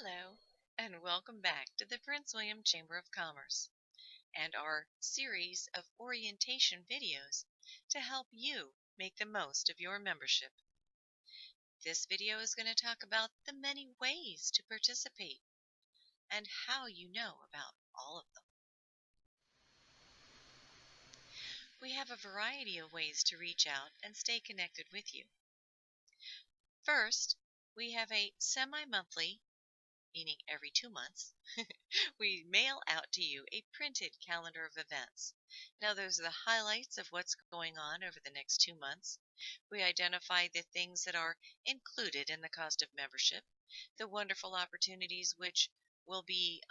Hello, and welcome back to the Prince William Chamber of Commerce and our series of orientation videos to help you make the most of your membership. This video is going to talk about the many ways to participate and how you know about all of them. We have a variety of ways to reach out and stay connected with you. First, we have a semi-monthly, meaning every 2 months, we mail out to you a printed calendar of events. Now, those are the highlights of what's going on over the next 2 months. We identify the things that are included in the cost of membership, the wonderful opportunities which will be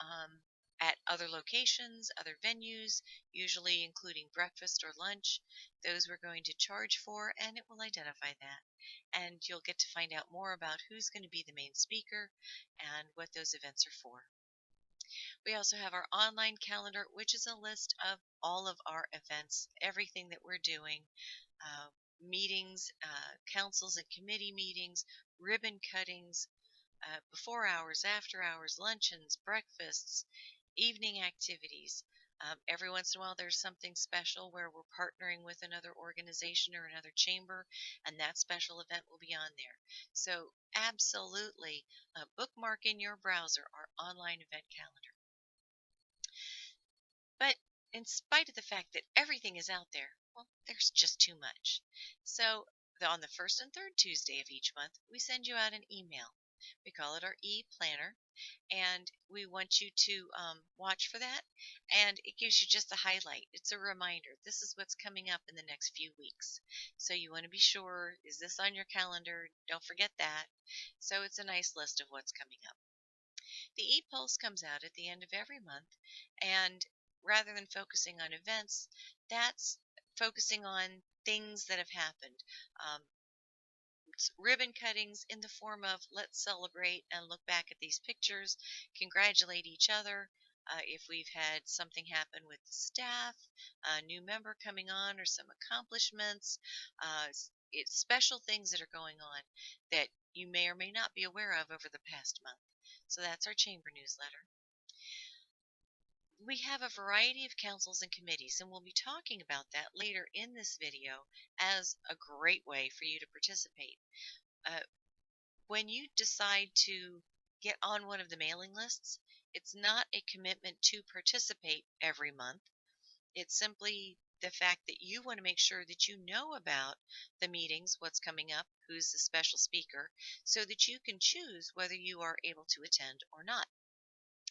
at other locations, other venues, usually including breakfast or lunch. Those we're going to charge for, and it will identify that. And you'll get to find out more about who's going to be the main speaker and what those events are for. We also have our online calendar, which is a list of all of our events, everything that we're doing, meetings, councils and committee meetings, ribbon cuttings, before hours, after hours, luncheons, breakfasts, evening activities. Every once in a while, there's something special where we're partnering with another organization or another chamber, and that special event will be on there. So, absolutely, bookmark in your browser our online event calendar. But in spite of the fact that everything is out there, well, there's just too much. So, on the first and third Tuesday of each month, we send you out an email. We call it our e-planner, and we want you to watch for that. And it gives you just a highlight. It's a reminder. This is what's coming up in the next few weeks. So you want to be sure, is this on your calendar? Don't forget that. So it's a nice list of what's coming up. The e-pulse comes out at the end of every month, and rather than focusing on events, that's focusing on things that have happened. Ribbon cuttings in the form of let's celebrate and look back at these pictures, congratulate each other. If we've had something happen with the staff, a new member coming on, or some accomplishments, it's special things that are going on that you may or may not be aware of over the past month. So that's our chamber newsletter. We have a variety of councils and committees, and we'll be talking about that later in this video as a great way for you to participate. When you decide to get on one of the mailing lists, it's not a commitment to participate every month. It's simply the fact that you want to make sure that you know about the meetings, what's coming up, who's the special speaker, so that you can choose whether you are able to attend or not.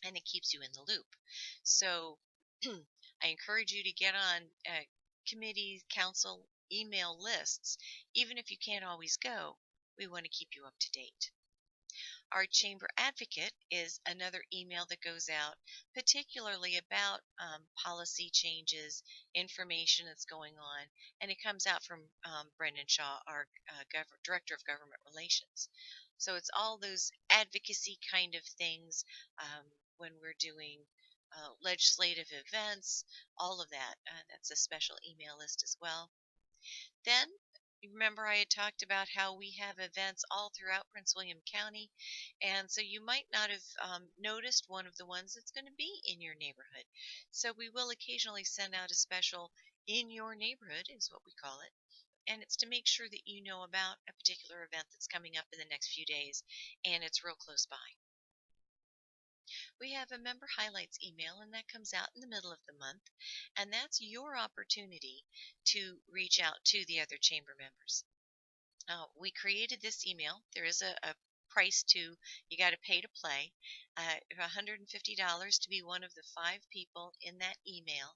And it keeps you in the loop. So I encourage you to get on committee, council, email lists. Even if you can't always go, we want to keep you up to date. Our chamber advocate is another email that goes out, particularly about policy changes, information that's going on, and it comes out from Brendan Shaw, our Director of Government Relations. So it's all those advocacy kind of things when we're doing legislative events, all of that. That's a special email list as well. Then, remember I had talked about how we have events all throughout Prince William County, and so you might not have noticed one of the ones that's going to be in your neighborhood. So we will occasionally send out a special in your neighborhood, is what we call it, and it's to make sure that you know about a particular event that's coming up in the next few days, and it's real close by. We have a member highlights email, and that comes out in the middle of the month, and that's your opportunity to reach out to the other chamber members. We created this email. There is a price to, you got to pay to play, $150 to be one of the 5 people in that email.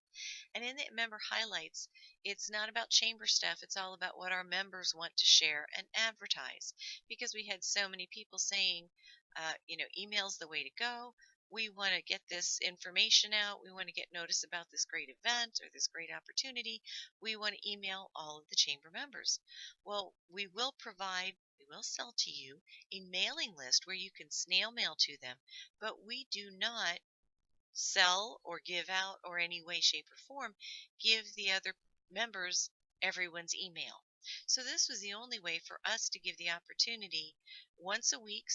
And in the member highlights, it's not about chamber stuff. It's all about what our members want to share and advertise, because we had so many people saying, email's the way to go. We want to get this information out. We want to get notice about this great event or this great opportunity. We want to email all of the chamber members. Well, we will sell to you a mailing list where you can snail mail to them, but we do not sell or give out or any way, shape, or form give the other members everyone's email. So this was the only way for us to give the opportunity once a week,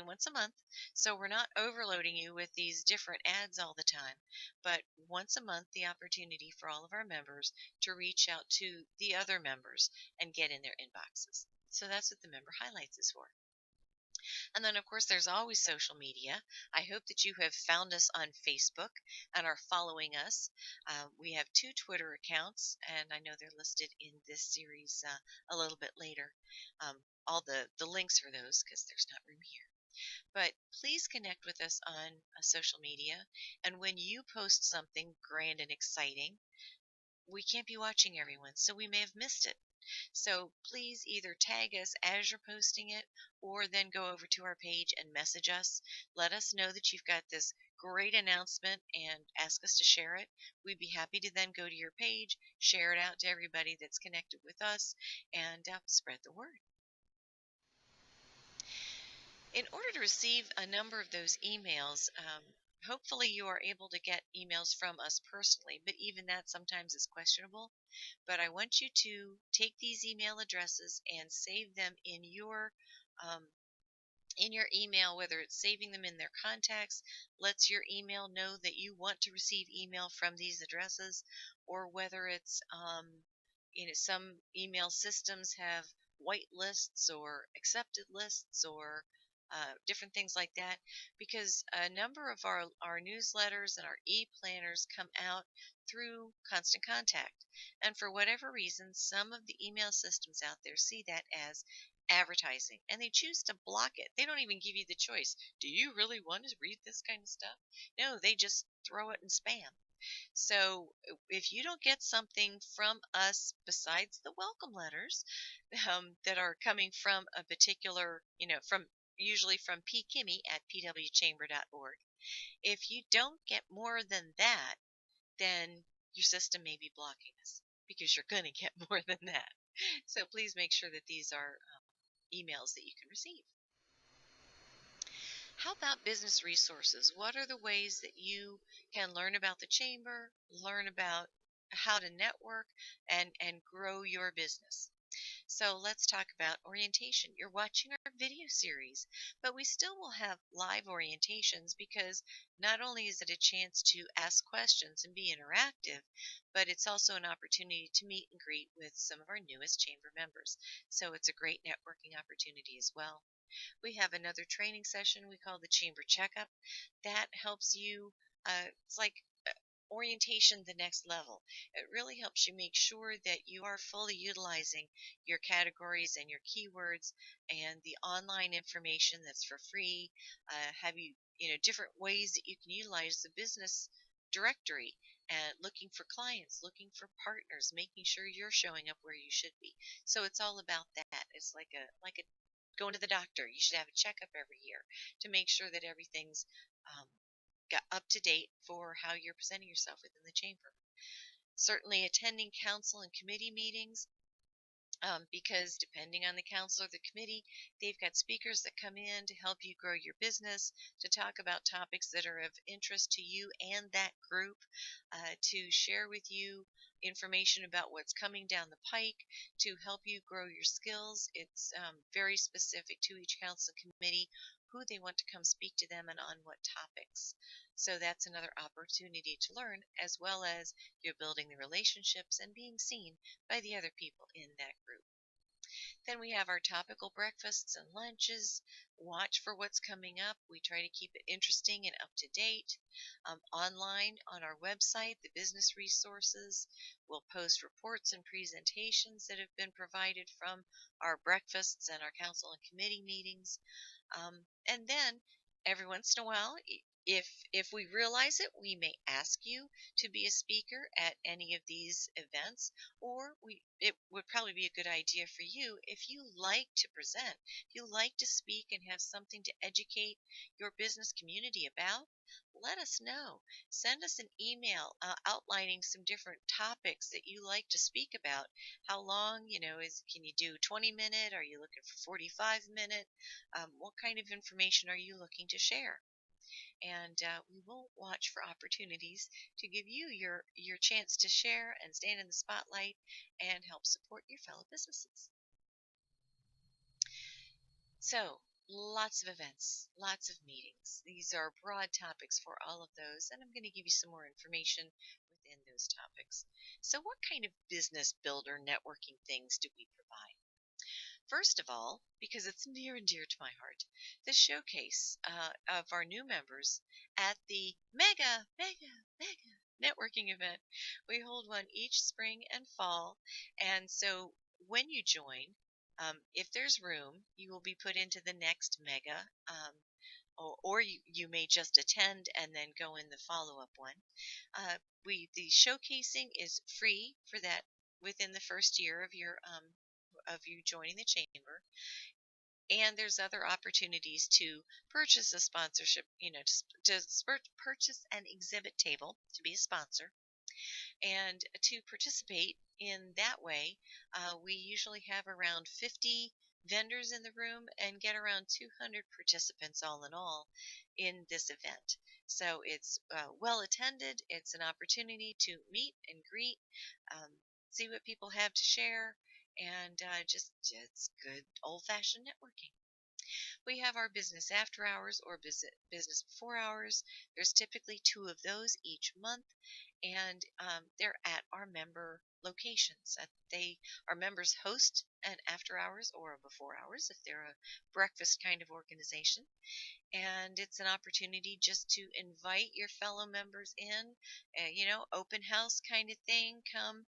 once a month, so we're not overloading you with these different ads all the time, but once a month the opportunity for all of our members to reach out to the other members and get in their inboxes. So that's what the member highlights is for. And then, of course, there's always social media. I hope that you have found us on Facebook and are following us. We have 2 Twitter accounts, and I know they're listed in this series a little bit later. All the links for those because there's not room here. But please connect with us on social media. And when you post something grand and exciting, we can't be watching everyone, so we may have missed it. So please either tag us as you're posting it or then go over to our page and message us. Let us know that you've got this great announcement and ask us to share it. We'd be happy to then go to your page, share it out to everybody that's connected with us, and spread the word. In order to receive a number of those emails, hopefully you are able to get emails from us personally, but even that sometimes is questionable. But I want you to take these email addresses and save them um, in your email, whether it's saving them in their contacts, lets your email know that you want to receive email from these addresses, or whether it's some email systems have white lists or accepted lists or different things like that, because a number of our newsletters and our e-planners come out through Constant Contact. And for whatever reason, some of the email systems out there see that as advertising and they choose to block it. They don't even give you the choice. Do you really want to read this kind of stuff? No, they just throw it in spam. So if you don't get something from us besides the welcome letters that are coming from a particular, from usually from pkimmy@pwchamber.org, if you don't get more than that, then your system may be blocking us because you're going to get more than that. So please make sure that these are emails that you can receive. How about business resources? What are the ways that you can learn about the chamber, learn about how to network, and grow your business? So let's talk about orientation. You're watching our video series, but we still will have live orientations because not only is it a chance to ask questions and be interactive, but it's also an opportunity to meet and greet with some of our newest chamber members. So it's a great networking opportunity as well. We have another training session we call the Chamber Checkup. That helps you, it's like orientation the next level. It really helps you make sure that you are fully utilizing your categories and your keywords and the online information that's for free. Have you, different ways that you can utilize the business directory and looking for clients, looking for partners, making sure you're showing up where you should be. So it's all about that. It's like a going to the doctor. You should have a checkup every year to make sure that everything's um, got up to date for how you're presenting yourself within the chamber. Certainly attending council and committee meetings, because depending on the council or the committee, they've got speakers that come in to help you grow your business, to talk about topics that are of interest to you and that group, to share with you information about what's coming down the pike, to help you grow your skills. It's very specific to each council committee who they want to come speak to them and on what topics. So that's another opportunity to learn, as well as you're building the relationships and being seen by the other people in that group. Then we have our topical breakfasts and lunches. Watch for what's coming up. We try to keep it interesting and up to date. Online on our website, the business resources, we'll post reports and presentations that have been provided from our breakfasts and our council and committee meetings. And then every once in a while, if we realize it, we may ask you to be a speaker at any of these events, or it would probably be a good idea for you if you like to present, if you like to speak and have something to educate your business community about. Let us know. Send us an email outlining some different topics that you like to speak about. How long, can you do 20-minute? Are you looking for 45-minute? What kind of information are you looking to share? And we will watch for opportunities to give you your chance to share and stand in the spotlight and help support your fellow businesses. So, lots of events, lots of meetings. These are broad topics for all of those, and I'm going to give you some more information within those topics. So, what kind of business builder networking things do we provide? First of all, because it's near and dear to my heart, the showcase of our new members at the mega networking event. We hold one each spring and fall, and so when you join, if there's room, you will be put into the next mega, or you may just attend and then go in the follow-up one. The showcasing is free for that within the first year of you joining the chamber, and there's other opportunities to purchase a sponsorship, purchase an exhibit table to be a sponsor, and to participate in that way. We usually have around 50 vendors in the room and get around 200 participants all in all in this event. So it's well attended. It's an opportunity to meet and greet, um, see what people have to share, and just it's good old-fashioned networking. We have our business after hours or business before hours. There's typically 2 of those each month, and they're at our member locations. Our members host an after hours or a before hours if they're a breakfast kind of organization, and it's an opportunity just to invite your fellow members in, open house kind of thing. Come,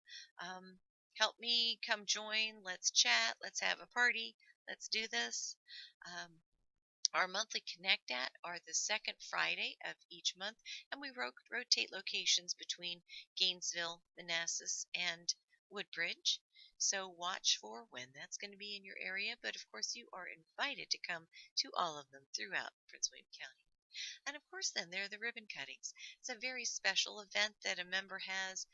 help me, come join, let's chat, let's have a party, let's do this. Um, our monthly Connect at are the second Friday of each month, and we rotate locations between Gainesville, Manassas, and Woodbridge. So watch for when that's going to be in your area, but of course you are invited to come to all of them throughout Prince William County. And of course, then there are the ribbon cuttings. It's a very special event that a member has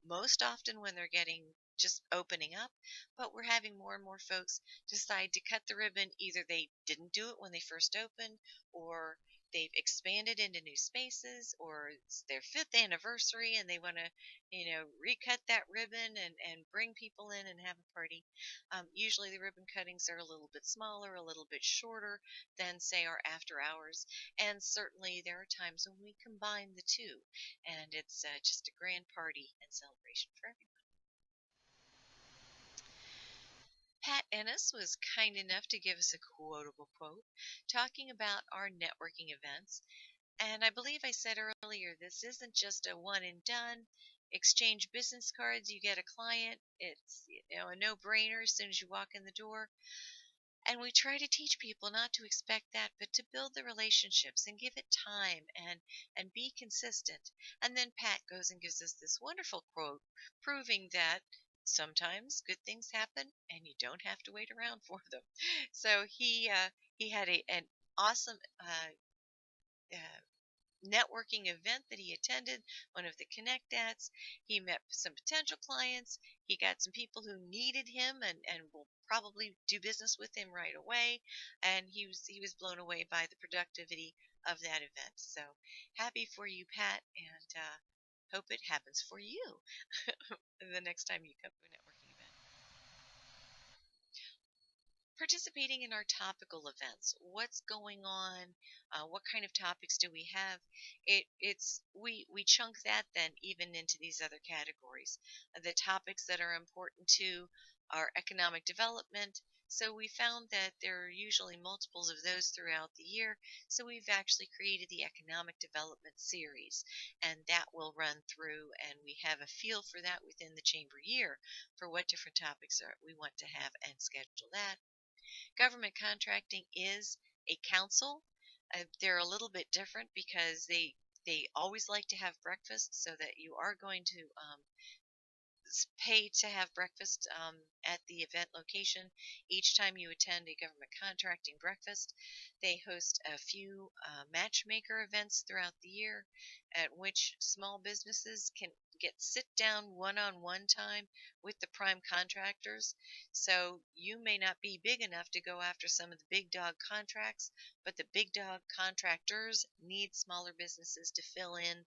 most often when they're getting just opening up, but we're having more and more folks decide to cut the ribbon. Either they didn't do it when they first opened, or they've expanded into new spaces, or it's their 5th anniversary and they want to, recut that ribbon and bring people in and have a party. Usually the ribbon cuttings are a little bit smaller, a little bit shorter than, say, our after hours. And certainly there are times when we combine the two, and it's just a grand party and celebration for everyone. Pat Ennis was kind enough to give us a quotable quote talking about our networking events. And I believe I said earlier, this isn't just a one and done. Exchange business cards, you get a client. It's a no-brainer as soon as you walk in the door. And we try to teach people not to expect that, but to build the relationships and give it time and be consistent. And then Pat goes and gives us this wonderful quote proving that sometimes good things happen and you don't have to wait around for them. So he had an awesome uh, networking event that he attended, one of the Connect Ats. He met some potential clients. He got some people who needed him and will probably do business with him right away. And he was blown away by the productivity of that event. So happy for you, Pat, and hope it happens for you the next time you come to a networking event. Participating in our topical events. What's going on? What kind of topics do we have? We chunk that then even into these other categories. The topics that are important to our economic development. So we found that there are usually multiples of those throughout the year. So we've actually created the economic development series, and that will run through, and we have a feel for that within the chamber year for what different topics we want to have and schedule that. Government contracting is a council. They're a little bit different because they always like to have breakfast, so that you are going to pay to have breakfast at the event location each time you attend a government contracting breakfast. They host a few matchmaker events throughout the year at which small businesses can get sit down one-on-one time with the prime contractors. So you may not be big enough to go after some of the big dog contracts, but the big dog contractors need smaller businesses to fill in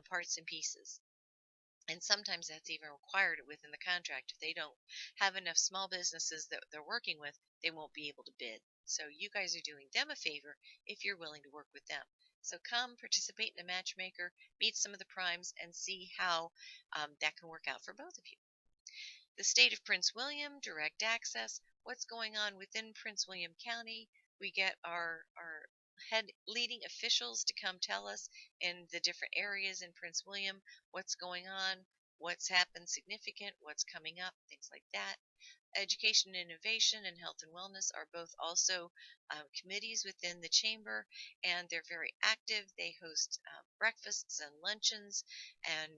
parts and pieces. And sometimes that's even required within the contract. If they don't have enough small businesses that they're working with, they won't be able to bid. So you guys are doing them a favor if you're willing to work with them. So come participate in a matchmaker, meet some of the primes, and see how that can work out for both of you. The state of Prince William, direct access, what's going on within Prince William County. We get our head leading officials to come tell us in the different areas in Prince William what's going on, what's happened significant, what's coming up, things like that. Education and Innovation and Health and Wellness are both also committees within the chamber, and they're very active. They host breakfasts and luncheons and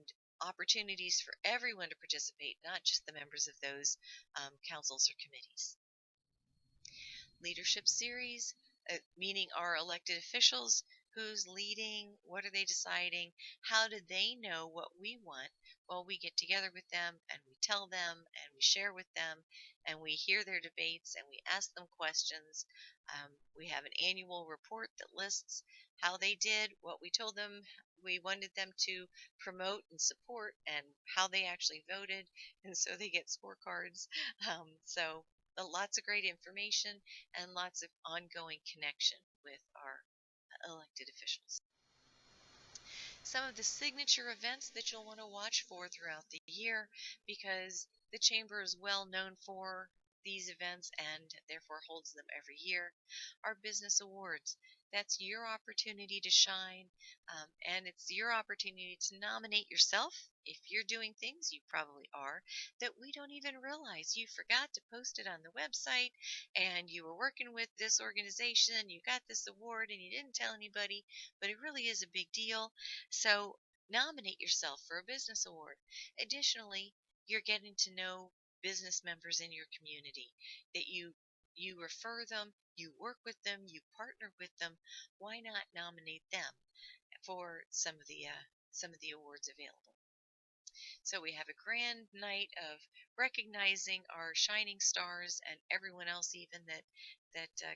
opportunities for everyone to participate, not just the members of those councils or committees. Leadership series, meaning our elected officials, who's leading, what are they deciding, how do they know what we want? Well, we get together with them and we tell them and we share with them and we hear their debates and we ask them questions. We have an annual report that lists how they did, what we told them we wanted them to promote and support, and how they actually voted, and so they get scorecards. So lots of great information and lots of ongoing connection with our elected officials. Some of the signature events that you'll want to watch for throughout the year, because the chamber is well known for these events and therefore holds them every year, are business awards. That's your opportunity to shine, and it's your opportunity to nominate yourself. If you're doing things, you probably are, that we don't even realize. You forgot to post it on the website, and you were working with this organization, you got this award, and you didn't tell anybody, but it really is a big deal. So nominate yourself for a business award. Additionally, you're getting to know business members in your community that you refer them, you work with them, you partner with them. Why not nominate them for some of the awards available? So we have a grand night of recognizing our shining stars and everyone else even that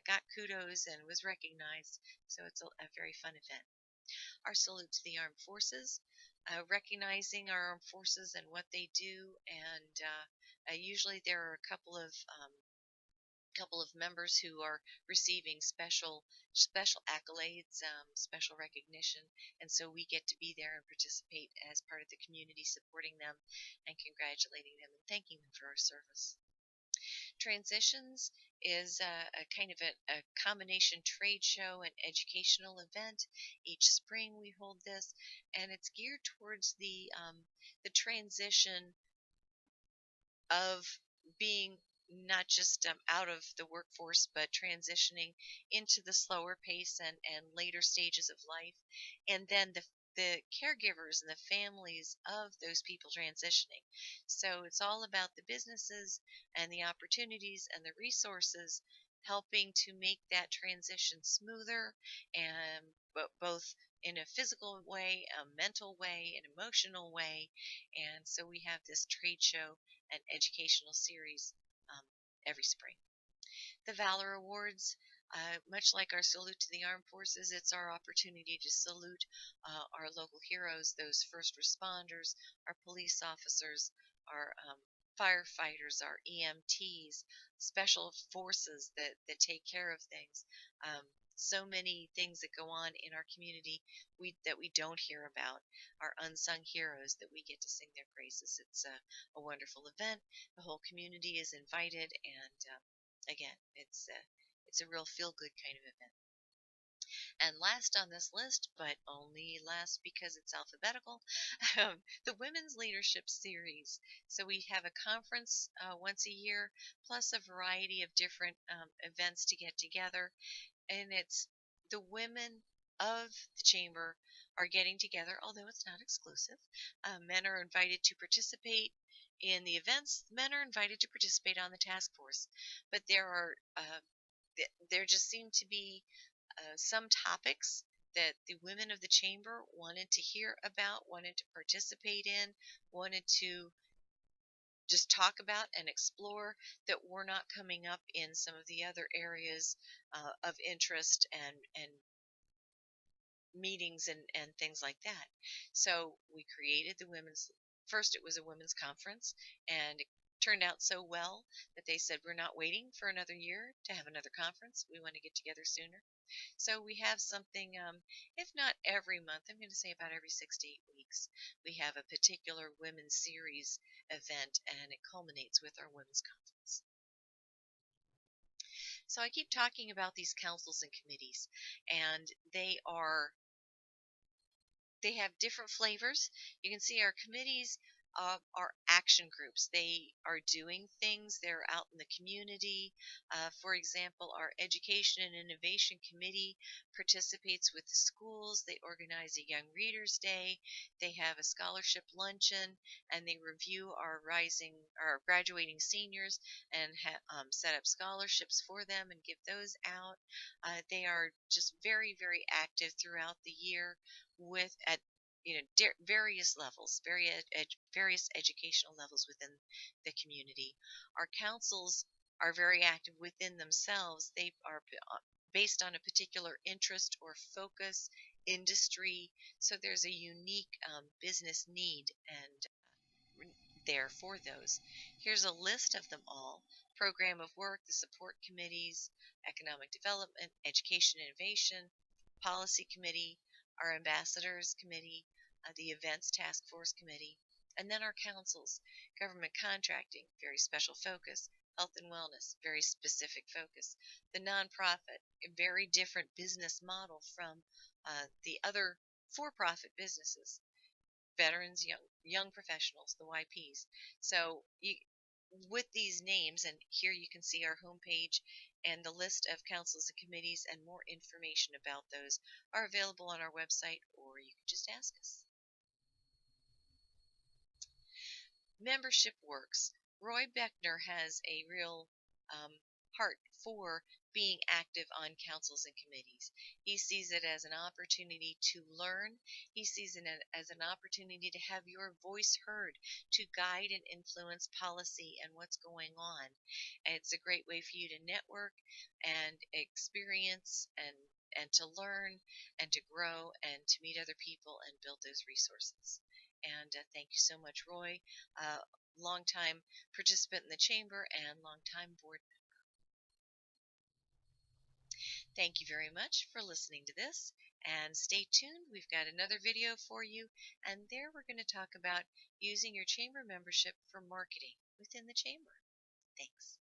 got kudos and was recognized. So it's a very fun event. Our salute to the armed forces, recognizing our armed forces and what they do, and usually there are a couple of members who are receiving special accolades, special recognition, and so we get to be there and participate as part of the community, supporting them and congratulating them and thanking them for our service. Transitions is a kind of a combination trade show and educational event. Each spring we hold this, and it's geared towards the transition of being not just out of the workforce, but transitioning into the slower pace and later stages of life, and then the caregivers and the families of those people transitioning. So it's all about the businesses and the opportunities and the resources helping to make that transition smoother, and both in a physical way, a mental way, an emotional way. And so we have this trade show and educational series every spring. The Valor Awards, much like our salute to the armed forces, it's our opportunity to salute our local heroes, those first responders, our police officers, our firefighters, our EMTs, special forces that take care of things. So many things that go on in our community that we don't hear about, our unsung heroes that we get to sing their praises. It's a wonderful event. The whole community is invited, and again, it's a real feel-good kind of event. And last on this list, but only last because it's alphabetical, the Women's Leadership Series. So we have a conference once a year, plus a variety of different events to get together. And it's the women of the chamber are getting together, although it's not exclusive. Men are invited to participate in the events, men are invited to participate on the task force, but there just seem to be some topics that the women of the chamber wanted to hear about, wanted to participate in, wanted to just talk about and explore that were not coming up in some of the other areas of interest and meetings and things like that. So we created the women's first it was a women's conference, and it turned out so well that they said we're not waiting for another year to have another conference. We want to get together sooner. So we have something, if not every month, I'm going to say about every 6 to 8 weeks, we have a particular women's series event, and it culminates with our women's conference. So I keep talking about these councils and committees, and they have different flavors. You can see our committees are action groups. They are doing things. They're out in the community. For example, our Education and Innovation Committee participates with the schools. They organize a Young Readers Day. They have a scholarship luncheon, and they review our graduating seniors and set up scholarships for them and give those out. They are just very, very active throughout the year with at various levels, various educational levels within the community. Our councils are very active within themselves. They are based on a particular interest or focus industry, so there's a unique business need and there for those. Here's a list of them all: program of work, the support committees, economic development, education innovation, policy committee, our ambassadors committee, the events task force committee, and then our councils: government contracting, very special focus; health and wellness, very specific focus; the nonprofit, a very different business model from the other for-profit businesses; veterans, young professionals, the YPs. So with these names, and here you can see our homepage and the list of councils and committees, and more information about those are available on our website, or you can just ask us. Membership works. Roy Beckner has a real heart for being active on councils and committees. He sees it as an opportunity to learn. He sees it as an opportunity to have your voice heard, to guide and influence policy and what's going on. And it's a great way for you to network and experience and to learn and to grow and to meet other people and build those resources. And thank you so much, Roy, longtime participant in the chamber and longtime board member. Thank you very much for listening to this, and stay tuned. We've got another video for you, and there we're going to talk about using your chamber membership for marketing within the chamber. Thanks.